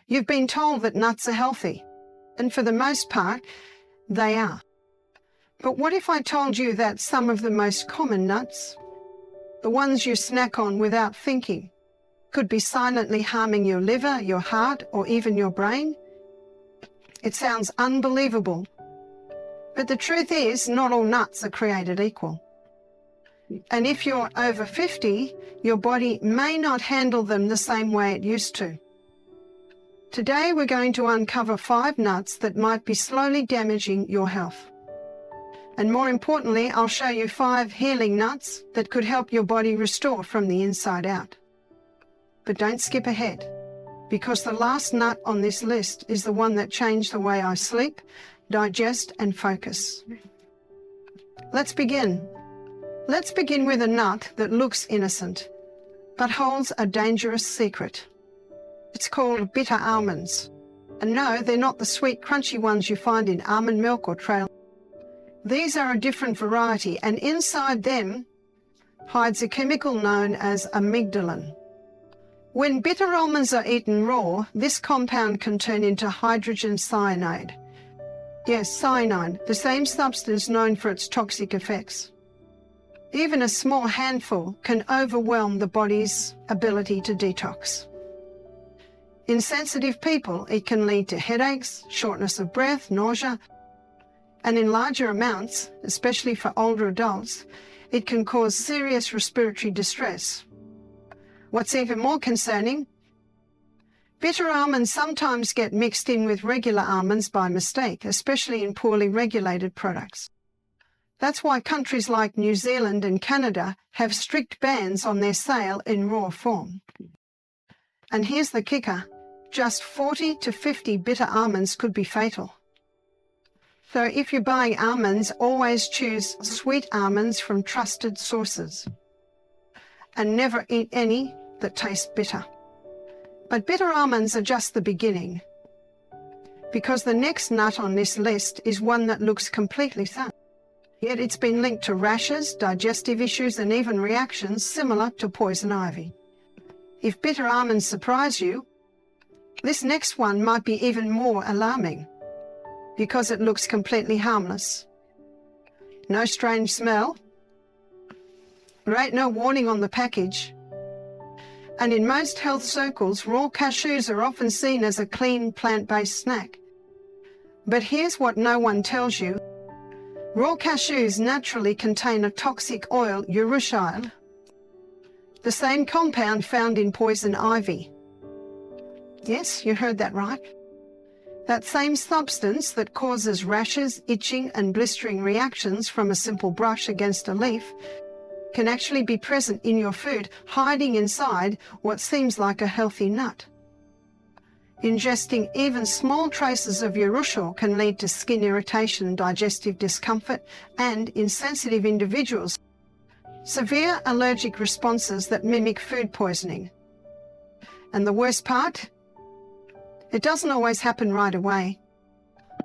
You've been told that nuts are healthy, and for the most part, they are. But what if I told you that some of the most common nuts, the ones you snack on without thinking, could be silently harming your liver, your heart, or even your brain? It sounds unbelievable, but the truth is not all nuts are created equal. And if you're over 50, your body may not handle them the same way it used to. Today we're going to uncover 5 nuts that might be slowly damaging your health. And more importantly, I'll show you 5 healing nuts that could help your body restore from the inside out. But don't skip ahead, because the last nut on this list is the one that changed the way I sleep, digest, and focus. Let's begin. Let's begin with a nut that looks innocent, but holds a dangerous secret. It's called bitter almonds. And no, they're not the sweet, crunchy ones you find in almond milk or trail. These are a different variety, and inside them hides a chemical known as amygdalin. When bitter almonds are eaten raw, this compound can turn into hydrogen cyanide. Yes, cyanide, the same substance known for its toxic effects. Even a small handful can overwhelm the body's ability to detox. In sensitive people, it can lead to headaches, shortness of breath, nausea, and in larger amounts, especially for older adults, it can cause serious respiratory distress. What's even more concerning, bitter almonds sometimes get mixed in with regular almonds by mistake, especially in poorly regulated products. That's why countries like New Zealand and Canada have strict bans on their sale in raw form. And here's the kicker, just 40 to 50 bitter almonds could be fatal. So if you're buying almonds, always choose sweet almonds from trusted sources. And never eat any that taste bitter. But bitter almonds are just the beginning, because the next nut on this list is one that looks completely sound. Yet it's been linked to rashes, digestive issues, and even reactions similar to poison ivy. If bitter almonds surprise you, this next one might be even more alarming, because it looks completely harmless. No strange smell. There ain't no warning on the package. And in most health circles, raw cashews are often seen as a clean plant-based snack. But here's what no one tells you. Raw cashews naturally contain a toxic oil, urushiol, the same compound found in poison ivy. Yes, you heard that right. That same substance that causes rashes, itching, and blistering reactions from a simple brush against a leaf can actually be present in your food, hiding inside what seems like a healthy nut. Ingesting even small traces of urushiol can lead to skin irritation, digestive discomfort, and, in sensitive individuals, severe allergic responses that mimic food poisoning. And the worst part? It doesn't always happen right away.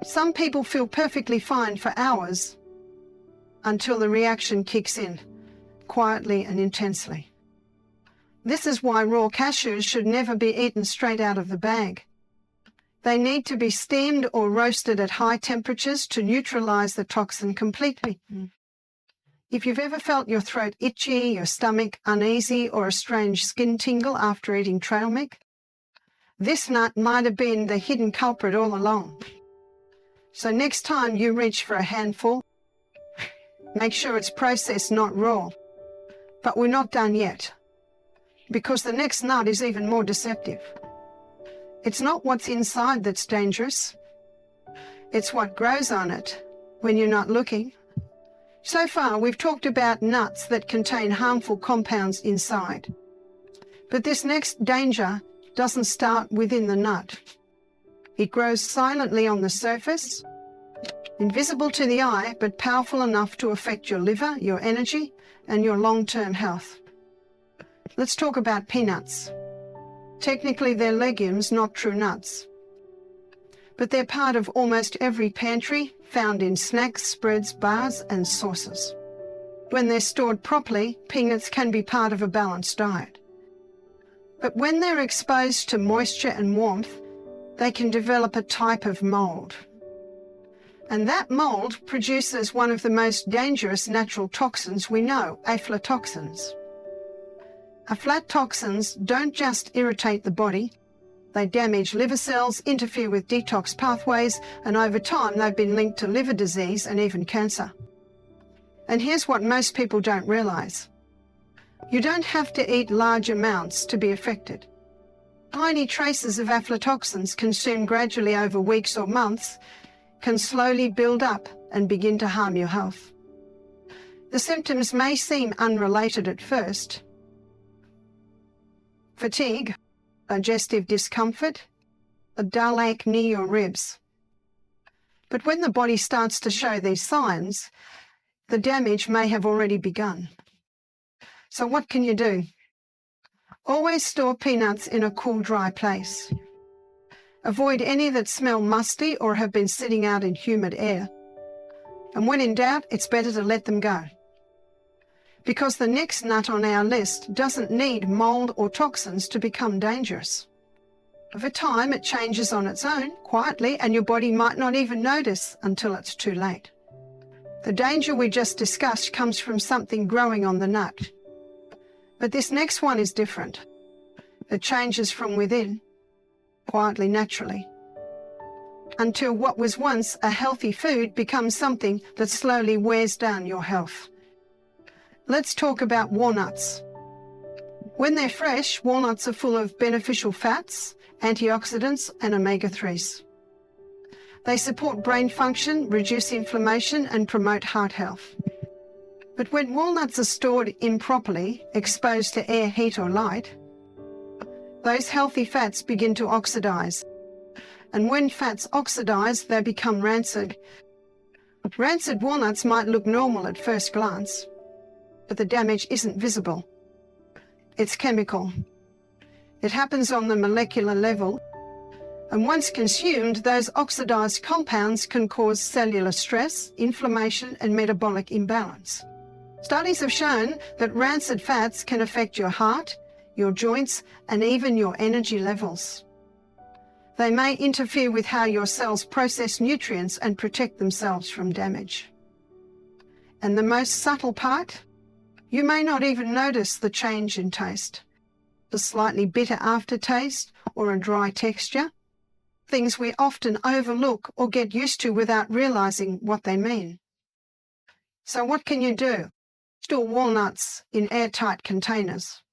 Some people feel perfectly fine for hours until the reaction kicks in, quietly and intensely. This is why raw cashews should never be eaten straight out of the bag. They need to be steamed or roasted at high temperatures to neutralize the toxin completely. If you've ever felt your throat itchy, your stomach uneasy, or a strange skin tingle after eating trail mix, this nut might have been the hidden culprit all along. So next time you reach for a handful, make sure it's processed, not raw. But we're not done yet, because the next nut is even more deceptive. It's not what's inside that's dangerous. It's what grows on it when you're not looking. So far, we've talked about nuts that contain harmful compounds inside. But this next danger doesn't start within the nut. It grows silently on the surface, invisible to the eye, but powerful enough to affect your liver, your energy, and your long-term health. Let's talk about peanuts. Technically, they're legumes, not true nuts. But they're part of almost every pantry, found in snacks, spreads, bars, and sauces. When they're stored properly, peanuts can be part of a balanced diet. But when they're exposed to moisture and warmth, they can develop a type of mold. And that mold produces one of the most dangerous natural toxins we know, aflatoxins. Aflatoxins don't just irritate the body, they damage liver cells, interfere with detox pathways, and over time they've been linked to liver disease and even cancer. And here's what most people don't realize. You don't have to eat large amounts to be affected. Tiny traces of aflatoxins consumed gradually over weeks or months can slowly build up and begin to harm your health. The symptoms may seem unrelated at first. Fatigue, digestive discomfort, a dull ache near your ribs. But when the body starts to show these signs, the damage may have already begun. So what can you do? Always store peanuts in a cool, dry place. Avoid any that smell musty or have been sitting out in humid air. And when in doubt, it's better to let them go. Because the next nut on our list doesn't need mold or toxins to become dangerous. Over time, it changes on its own, quietly, and your body might not even notice until it's too late. The danger we just discussed comes from something growing on the nut. But this next one is different. It changes from within, quietly, naturally, until what was once a healthy food becomes something that slowly wears down your health. Let's talk about walnuts. When they're fresh, walnuts are full of beneficial fats, antioxidants, and omega-3s. They support brain function, reduce inflammation, and promote heart health. But when walnuts are stored improperly, exposed to air, heat, or light, those healthy fats begin to oxidize. And when fats oxidize, they become rancid. Rancid walnuts might look normal at first glance, but the damage isn't visible. It's chemical. It happens on the molecular level, and once consumed, those oxidized compounds can cause cellular stress, inflammation, and metabolic imbalance. Studies have shown that rancid fats can affect your heart, your joints, and even your energy levels. They may interfere with how your cells process nutrients and protect themselves from damage. And the most subtle part? You may not even notice the change in taste, the slightly bitter aftertaste or a dry texture, things we often overlook or get used to without realizing what they mean. So what can you do? Store walnuts in airtight containers.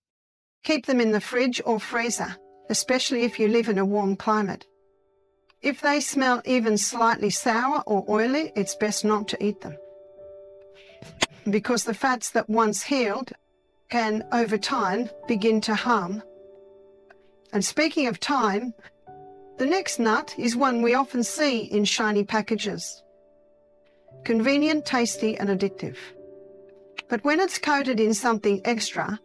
Keep them in the fridge or freezer, especially if you live in a warm climate. If they smell even slightly sour or oily, it's best not to eat them, because the fats that once healed can, over time, begin to harm. And speaking of time, the next nut is one we often see in shiny packages. Convenient, tasty, and addictive. But when it's coated in something extra,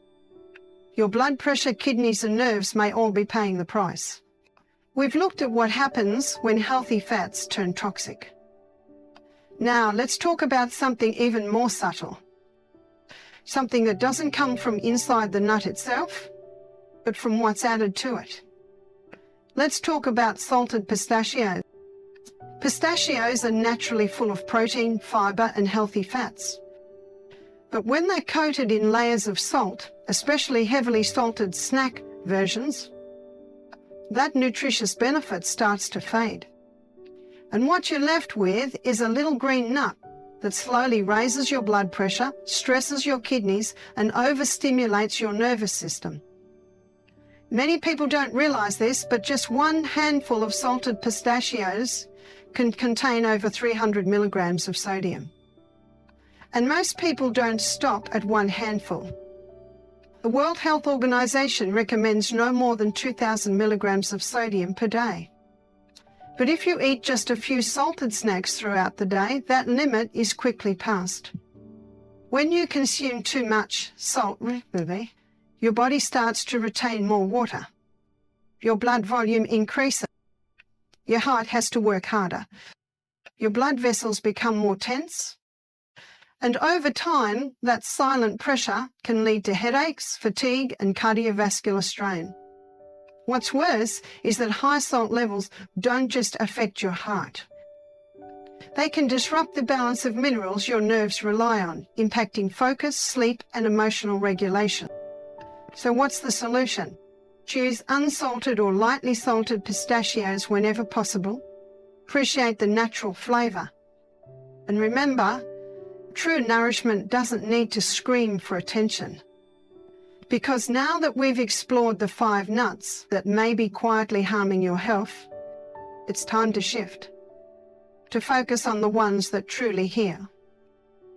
your blood pressure, kidneys, and nerves may all be paying the price. We've looked at what happens when healthy fats turn toxic. Now, let's talk about something even more subtle. Something that doesn't come from inside the nut itself, but from what's added to it. Let's talk about salted pistachios. Pistachios are naturally full of protein, fiber, and healthy fats. But when they're coated in layers of salt, especially heavily salted snack versions, that nutritious benefit starts to fade. And what you're left with is a little green nut that slowly raises your blood pressure, stresses your kidneys, and overstimulates your nervous system. Many people don't realize this, but just one handful of salted pistachios can contain over 300 milligrams of sodium. And most people don't stop at one handful. The World Health Organization recommends no more than 2,000 milligrams of sodium per day. But if you eat just a few salted snacks throughout the day, that limit is quickly passed. When you consume too much salt regularly, your body starts to retain more water. Your blood volume increases. Your heart has to work harder. Your blood vessels become more tense. And over time, that silent pressure can lead to headaches, fatigue, and cardiovascular strain. What's worse is that high salt levels don't just affect your heart. They can disrupt the balance of minerals your nerves rely on, impacting focus, sleep, and emotional regulation. So what's the solution? Choose unsalted or lightly salted pistachios whenever possible. Appreciate the natural flavor. And remember, true nourishment doesn't need to scream for attention. Because now that we've explored the 5 nuts that may be quietly harming your health, it's time to shift. To focus on the ones that truly heal.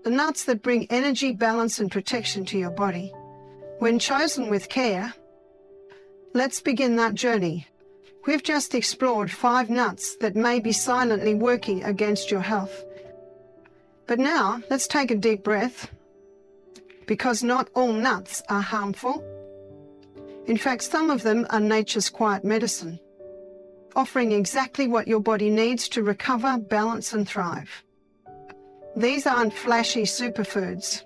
The nuts that bring energy, balance, and protection to your body. When chosen with care, let's begin that journey. We've just explored 5 nuts that may be silently working against your health. But now, let's take a deep breath, because not all nuts are harmful. In fact, some of them are nature's quiet medicine, offering exactly what your body needs to recover, balance, and thrive. These aren't flashy superfoods.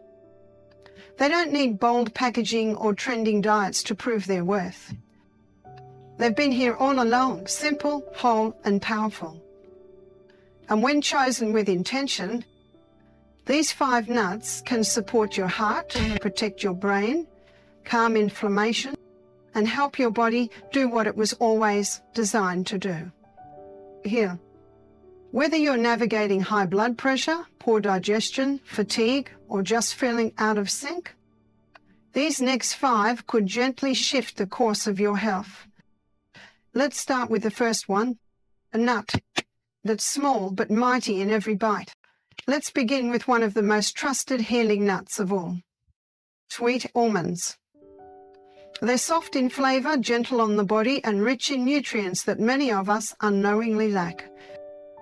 They don't need bold packaging or trending diets to prove their worth. They've been here all along, simple, whole, and powerful. And when chosen with intention, these 5 nuts can support your heart, protect your brain, calm inflammation, and help your body do what it was always designed to do. Here, whether you're navigating high blood pressure, poor digestion, fatigue, or just feeling out of sync, these next 5 could gently shift the course of your health. Let's start with the first one, a nut that's small but mighty in every bite. Let's begin with one of the most trusted healing nuts of all, sweet almonds. They're soft in flavor, gentle on the body, and rich in nutrients that many of us unknowingly lack.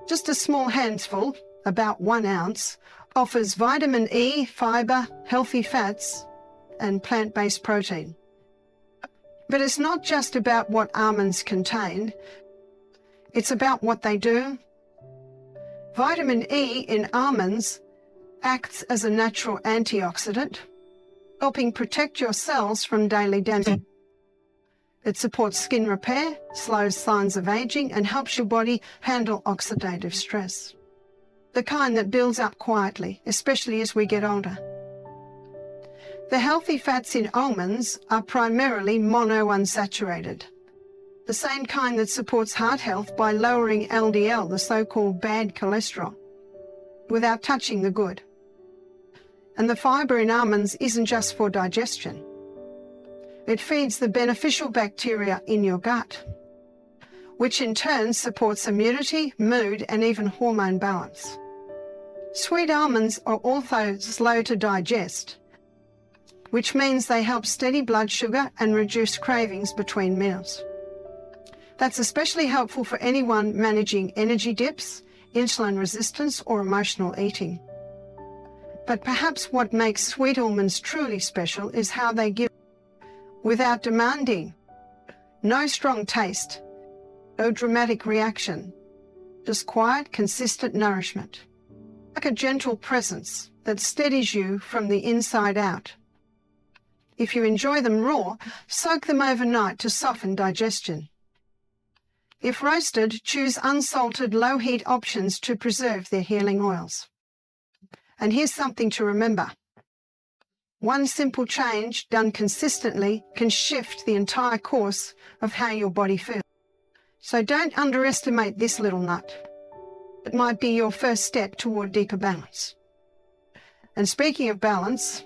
Just a small handful, about 1 ounce, offers vitamin E, fiber, healthy fats, and plant-based protein. But it's not just about what almonds contain, it's about what they do. Vitamin E in almonds acts as a natural antioxidant, helping protect your cells from daily damage. It supports skin repair, slows signs of aging, and helps your body handle oxidative stress, the kind that builds up quietly, especially as we get older. The healthy fats in almonds are primarily monounsaturated, the same kind that supports heart health by lowering LDL, the so-called bad cholesterol, without touching the good. And the fiber in almonds isn't just for digestion. It feeds the beneficial bacteria in your gut, which in turn supports immunity, mood, and even hormone balance. Sweet almonds are also slow to digest, which means they help steady blood sugar and reduce cravings between meals. That's especially helpful for anyone managing energy dips, insulin resistance, or emotional eating. But perhaps what makes sweet almonds truly special is how they give without demanding. No strong taste, no dramatic reaction, just quiet, consistent nourishment. Like a gentle presence that steadies you from the inside out. If you enjoy them raw, soak them overnight to soften digestion. If roasted, choose unsalted, low-heat options to preserve their healing oils. And here's something to remember. One simple change done consistently can shift the entire course of how your body feels. So don't underestimate this little nut. It might be your first step toward deeper balance. And speaking of balance,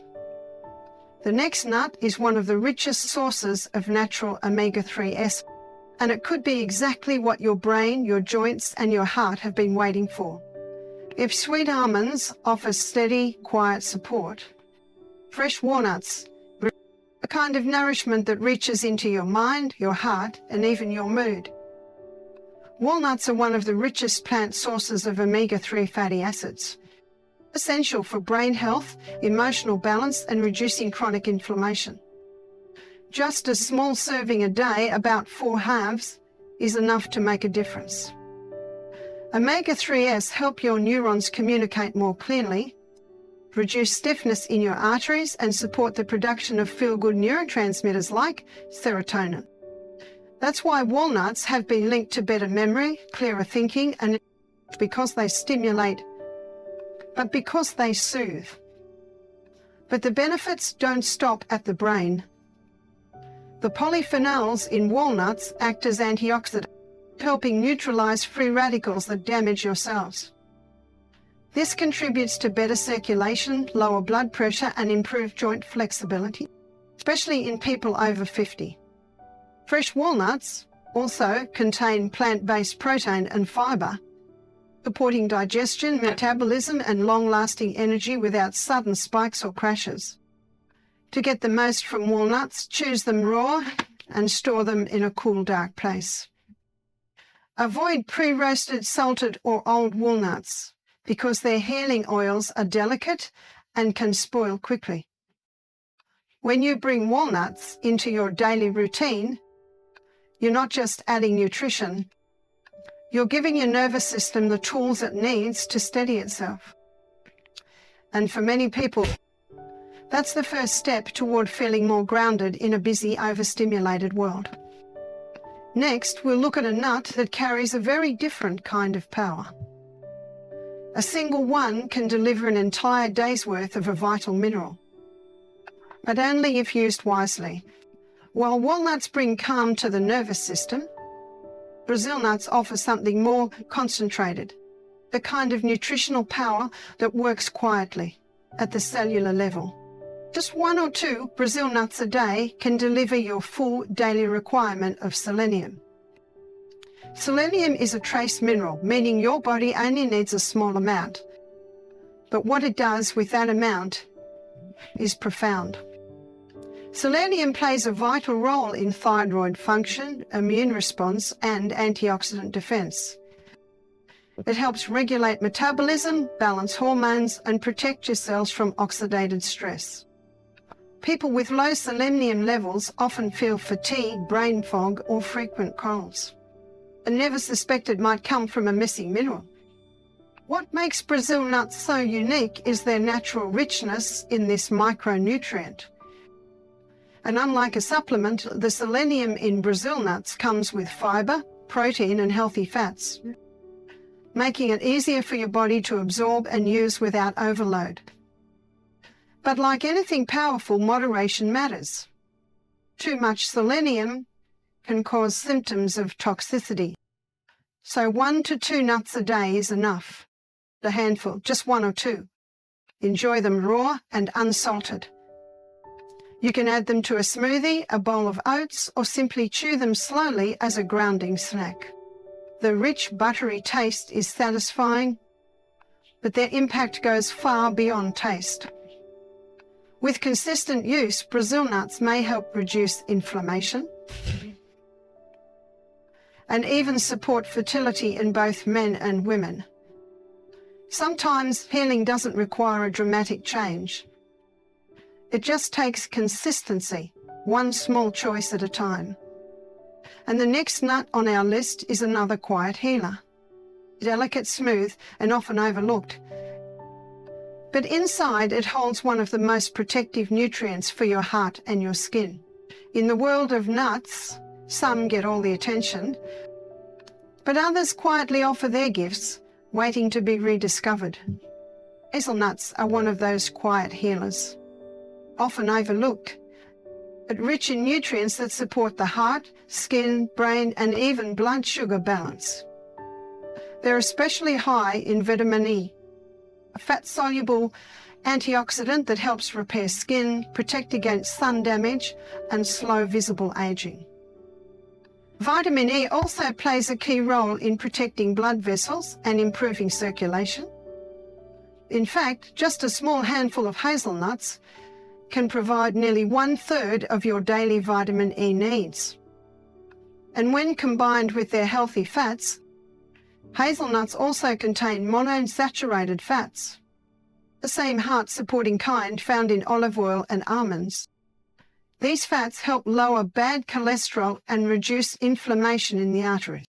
the next nut is one of the richest sources of natural omega-3 acids, and it could be exactly what your brain, your joints, and your heart have been waiting for. If sweet almonds offer steady, quiet support, fresh walnuts bring a kind of nourishment that reaches into your mind, your heart, and even your mood. Walnuts are one of the richest plant sources of omega-3 fatty acids, essential for brain health, emotional balance, and reducing chronic inflammation. Just a small serving a day, about 4 halves, is enough to make a difference. Omega-3s help your neurons communicate more clearly, reduce stiffness in your arteries, and support the production of feel-good neurotransmitters like serotonin. That's why walnuts have been linked to better memory, clearer thinking, and because they stimulate, but because they soothe. But the benefits don't stop at the brain. The polyphenols in walnuts act as antioxidants, helping neutralize free radicals that damage your cells. This contributes to better circulation, lower blood pressure, and improved joint flexibility, especially in people over 50. Fresh walnuts also contain plant-based protein and fiber, supporting digestion, metabolism, and long-lasting energy without sudden spikes or crashes. To get the most from walnuts, choose them raw and store them in a cool, dark place. Avoid pre-roasted, salted, or old walnuts because their healing oils are delicate and can spoil quickly. When you bring walnuts into your daily routine, you're not just adding nutrition, you're giving your nervous system the tools it needs to steady itself. And for many people, that's the first step toward feeling more grounded in a busy, overstimulated world. Next, we'll look at a nut that carries a very different kind of power. A single one can deliver an entire day's worth of a vital mineral, but only if used wisely. While walnuts bring calm to the nervous system, Brazil nuts offer something more concentrated, the kind of nutritional power that works quietly at the cellular level. Just 1 or 2 Brazil nuts a day can deliver your full daily requirement of selenium. Selenium is a trace mineral, meaning your body only needs a small amount. But what it does with that amount is profound. Selenium plays a vital role in thyroid function, immune response, and antioxidant defense. It helps regulate metabolism, balance hormones, and protect your cells from oxidative stress. People with low selenium levels often feel fatigue, brain fog, or frequent colds, and never suspected might come from a missing mineral. What makes Brazil nuts so unique is their natural richness in this micronutrient. And unlike a supplement, the selenium in Brazil nuts comes with fiber, protein, and healthy fats, making it easier for your body to absorb and use without overload. But like anything powerful, moderation matters. Too much selenium can cause symptoms of toxicity. So 1 to 2 nuts a day is enough. A handful, just 1 or 2. Enjoy them raw and unsalted. You can add them to a smoothie, a bowl of oats, or simply chew them slowly as a grounding snack. The rich, buttery taste is satisfying, but their impact goes far beyond taste. With consistent use, Brazil nuts may help reduce inflammation and even support fertility in both men and women. Sometimes healing doesn't require a dramatic change. It just takes consistency, one small choice at a time. And the next nut on our list is another quiet healer. Delicate, smooth, and often overlooked. But inside it holds one of the most protective nutrients for your heart and your skin. In the world of nuts, some get all the attention, but others quietly offer their gifts, waiting to be rediscovered. Hazelnuts are one of those quiet healers, often overlooked, but rich in nutrients that support the heart, skin, brain, and even blood sugar balance. They're especially high in vitamin E, a fat-soluble antioxidant that helps repair skin, protect against sun damage, and slow visible aging. Vitamin E also plays a key role in protecting blood vessels and improving circulation. In fact, just a small handful of hazelnuts can provide nearly 1/3 of your daily vitamin E needs. And when combined with their healthy fats, hazelnuts also contain monounsaturated fats, the same heart-supporting kind found in olive oil and almonds. These fats help lower bad cholesterol and reduce inflammation in the arteries.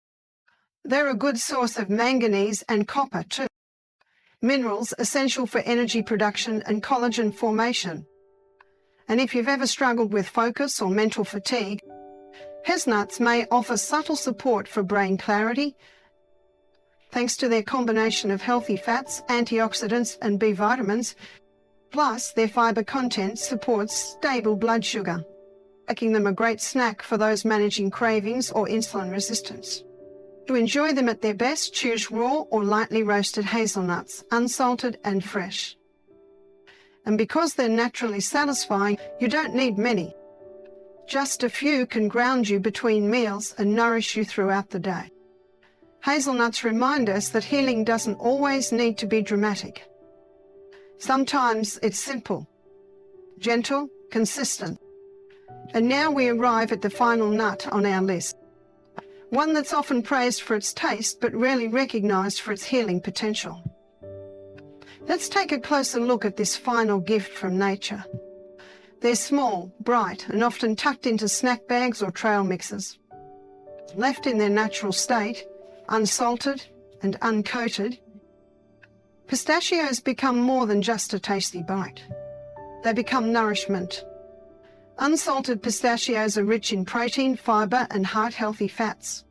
They're a good source of manganese and copper too, minerals essential for energy production and collagen formation. And if you've ever struggled with focus or mental fatigue, Hazelnuts may offer subtle support for brain clarity, thanks to their combination of healthy fats, antioxidants and B vitamins, plus their fibre content supports stable blood sugar, making them a great snack for those managing cravings or insulin resistance. To enjoy them at their best, choose raw or lightly roasted hazelnuts, unsalted and fresh. And because they're naturally satisfying, you don't need many. Just a few can ground you between meals and nourish you throughout the day. Hazelnuts remind us that healing doesn't always need to be dramatic. Sometimes it's simple, gentle, consistent. And now we arrive at the final nut on our list. One that's often praised for its taste, but rarely recognized for its healing potential. Let's take a closer look at this final gift from nature. They're small, bright, and often tucked into snack bags or trail mixes. Left in their natural state, unsalted and uncoated, pistachios become more than just a tasty bite. They become nourishment. Unsalted pistachios are rich in protein, fibre and heart-healthy fats.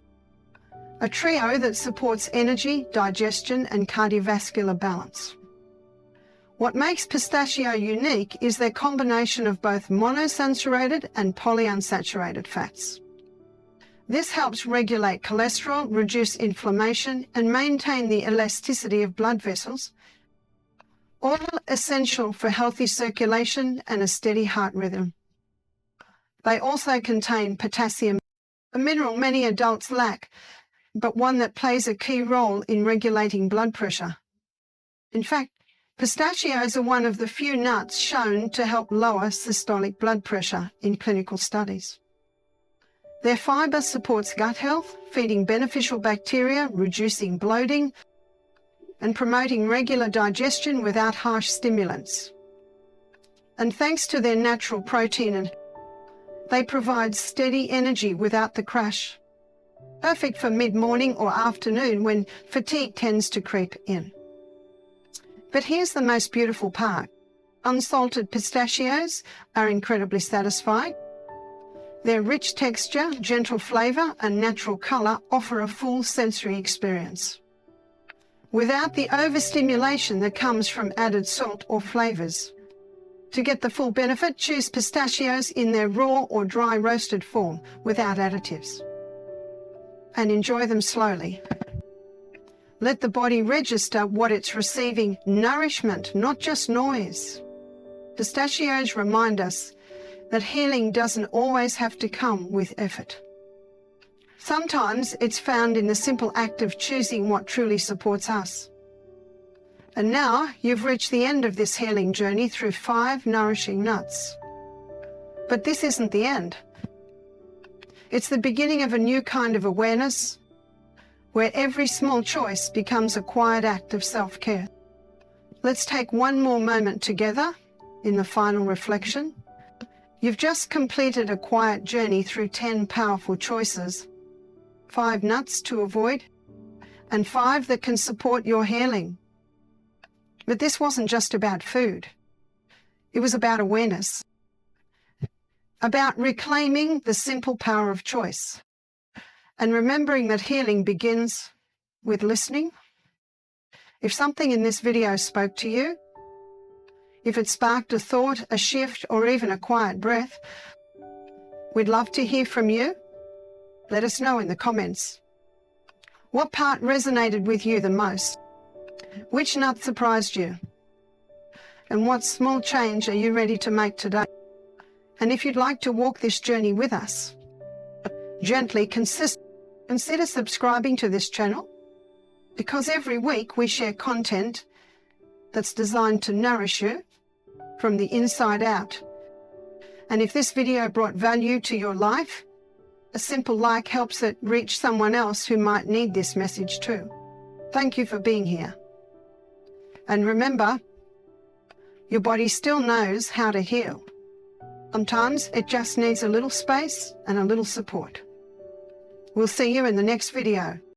A trio that supports energy, digestion and cardiovascular balance. What makes pistachio unique is their combination of both monosaturated and polyunsaturated fats. This helps regulate cholesterol, reduce inflammation, and maintain the elasticity of blood vessels, all essential for healthy circulation and a steady heart rhythm. They also contain potassium, a mineral many adults lack, but one that plays a key role in regulating blood pressure. In fact, pistachios are one of the few nuts shown to help lower systolic blood pressure in clinical studies. Their fibre supports gut health, feeding beneficial bacteria, reducing bloating, and promoting regular digestion without harsh stimulants. And thanks to their natural protein, they provide steady energy without the crash. Perfect for mid-morning or afternoon when fatigue tends to creep in. But here's the most beautiful part. Unsalted pistachios are incredibly satisfying. Their rich texture, gentle flavour and natural colour offer a full sensory experience, without the overstimulation that comes from added salt or flavours. To get the full benefit, choose pistachios in their raw or dry roasted form without additives. And enjoy them slowly. Let the body register what it's receiving, nourishment, not just noise. Pistachios remind us that healing doesn't always have to come with effort. Sometimes it's found in the simple act of choosing what truly supports us. And now you've reached the end of this healing journey through 5 nourishing nuts. But this isn't the end. It's the beginning of a new kind of awareness, where every small choice becomes a quiet act of self-care. Let's take one more moment together in the final reflection. You've just completed a quiet journey through 10 powerful choices, 5 nuts to avoid, and 5 that can support your healing. But this wasn't just about food. It was about awareness, about reclaiming the simple power of choice, and remembering that healing begins with listening. If something in this video spoke to you, if it sparked a thought, a shift, or even a quiet breath, we'd love to hear from you. Let us know in the comments. What part resonated with you the most? Which nut surprised you? And what small change are you ready to make today? And if you'd like to walk this journey with us, gently, consider subscribing to this channel, because every week we share content that's designed to nourish you from the inside out. And if this video brought value to your life, a simple like helps it reach someone else who might need this message too. Thank you for being here. And remember, your body still knows how to heal. Sometimes it just needs a little space and a little support. We'll see you in the next video.